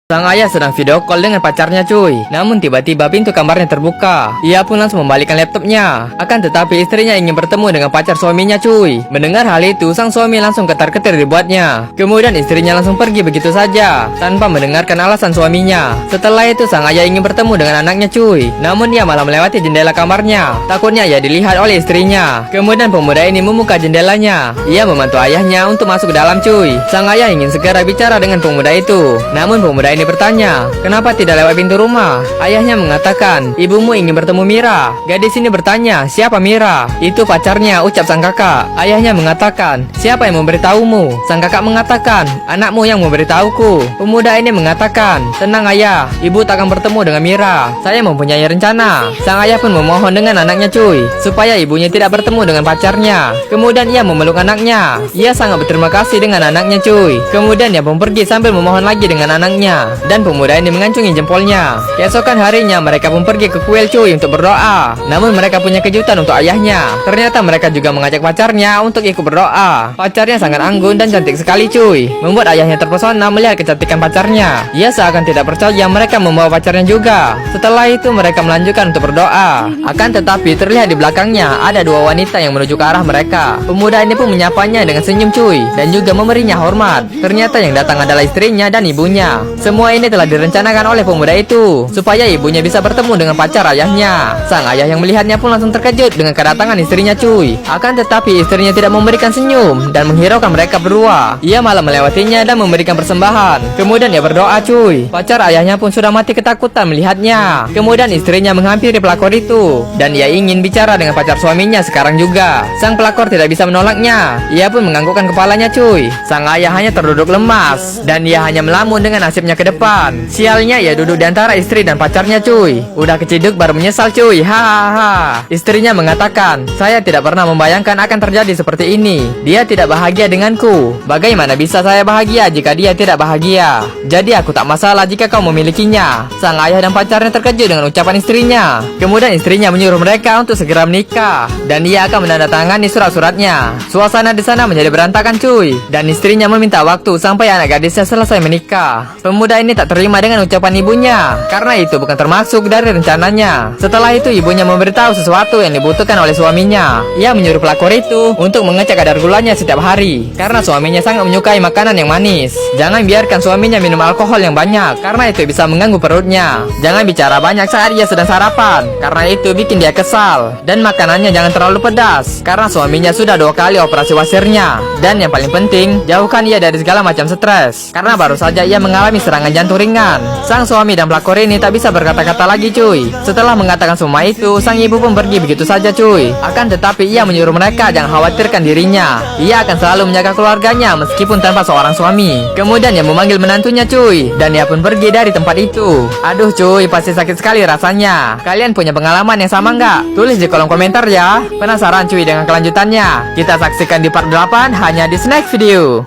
Sang ayah sedang video call dengan pacarnya cuy. Namun tiba-tiba pintu kamarnya terbuka. Ia pun langsung membalikkan laptopnya. Akan tetapi istrinya ingin bertemu dengan pacar suaminya cuy. Mendengar hal itu, sang suami langsung ketar-ketir dibuatnya. Kemudian istrinya langsung pergi begitu saja tanpa mendengarkan alasan suaminya. Setelah itu sang ayah ingin bertemu dengan anaknya cuy. Namun ia malah melewati jendela kamarnya. Takutnya ia dilihat oleh istrinya. Kemudian pemuda ini membuka jendelanya. Ia membantu ayahnya untuk masuk ke dalam cuy. Sang ayah ingin segera bicara dengan pemuda itu. Namun pemuda ini bertanya, kenapa tidak lewat pintu rumah? Ayahnya mengatakan, ibumu ingin bertemu Mira. Gadis ini bertanya, siapa Mira? Itu pacarnya, ucap sang kakak. Ayahnya mengatakan, siapa yang memberitahumu? Sang kakak mengatakan, anakmu yang memberitahuku. Pemuda ini mengatakan, tenang ayah, ibu tak akan bertemu dengan Mira. Saya mempunyai rencana. Sang ayah pun memohon dengan anaknya cuy, supaya ibunya tidak bertemu dengan pacarnya. Kemudian ia memeluk anaknya. Ia sangat berterima kasih dengan anaknya cuy. Kemudian ia pun pergi sambil memohon lagi dengan anaknya. Dan pemuda ini mengancungi jempolnya. Keesokan harinya mereka pun pergi ke kuil cuy untuk berdoa. Namun mereka punya kejutan untuk ayahnya. Ternyata mereka juga mengajak pacarnya untuk ikut berdoa. Pacarnya sangat anggun dan cantik sekali cuy, membuat ayahnya terpesona melihat kecantikan pacarnya. Ia seakan tidak percaya mereka membawa pacarnya juga. Setelah itu mereka melanjutkan untuk berdoa. Akan tetapi terlihat di belakangnya ada dua wanita yang menuju ke arah mereka. Pemuda ini pun menyapanya dengan senyum cuy, dan juga memberinya hormat. Ternyata yang datang adalah istrinya dan ibunya. Semua ini telah direncanakan oleh pemuda itu supaya ibunya bisa bertemu dengan pacar ayahnya. Sang ayah yang melihatnya pun langsung terkejut dengan kedatangan istrinya cuy. Akan tetapi istrinya tidak memberikan senyum dan menghiraukan mereka berdua. Ia malah melewatinya dan memberikan persembahan. Kemudian ia berdoa cuy. Pacar ayahnya pun sudah mati ketakutan melihatnya. Kemudian istrinya menghampiri pelakor itu dan ia ingin bicara dengan pacar suaminya sekarang juga. Sang pelakor tidak bisa menolaknya. Ia pun menganggukkan kepalanya cuy. Sang ayah hanya terduduk lemas dan ia hanya melamun dengan nasibnya ke depan. Sialnya ia duduk di antara istri dan pacarnya cuy. Udah keciduk baru menyesal cuy. Hahaha. Istrinya mengatakan, saya tidak pernah membayangkan akan terjadi seperti ini. Dia tidak bahagia denganku. Bagaimana bisa saya bahagia jika dia tidak bahagia? Jadi aku tak masalah jika kau memilikinya. Sang ayah dan pacarnya terkejut dengan ucapan istrinya. Kemudian istrinya menyuruh mereka untuk segera menikah dan ia akan menandatangani surat-suratnya. Suasana di sana menjadi berantakan cuy, dan istrinya meminta waktu sampai anak gadisnya selesai menikah. Pemuda ini tak terima dengan ucapan ibunya karena itu bukan termasuk dari rencananya. Setelah itu ibunya memberitahu sesuatu yang dibutuhkan oleh suaminya. Ia menyuruh pelakor itu untuk mengecek kadar gulanya setiap hari karena suaminya sangat menyukai makanan yang manis. Jangan biarkan suaminya minum alkohol yang banyak karena itu bisa mengganggu perutnya. Jangan bicara banyak saat ia sedang sarapan karena itu bikin dia kesal. Dan makanannya jangan terlalu pedas karena suaminya sudah 2 kali operasi wasirnya. Dan yang paling penting, jauhkan ia dari segala macam stres karena baru saja ia mengalami serangan jantung ringan. Sang suami dan pelakor ini tak bisa berkata-kata lagi cuy. Setelah mengatakan semua itu, sang ibu pun pergi begitu saja cuy. Akan tetapi ia menyuruh mereka jangan khawatirkan dirinya. Ia akan selalu menjaga keluarganya meskipun tanpa seorang suami. Kemudian ia memanggil menantunya cuy, dan ia pun pergi dari tempat itu. Aduh cuy, pasti sakit sekali rasanya. Kalian punya pengalaman yang sama nggak? Tulis di kolom komentar ya. Penasaran cuy dengan kelanjutannya? Kita saksikan di part 8 hanya di Snack Video.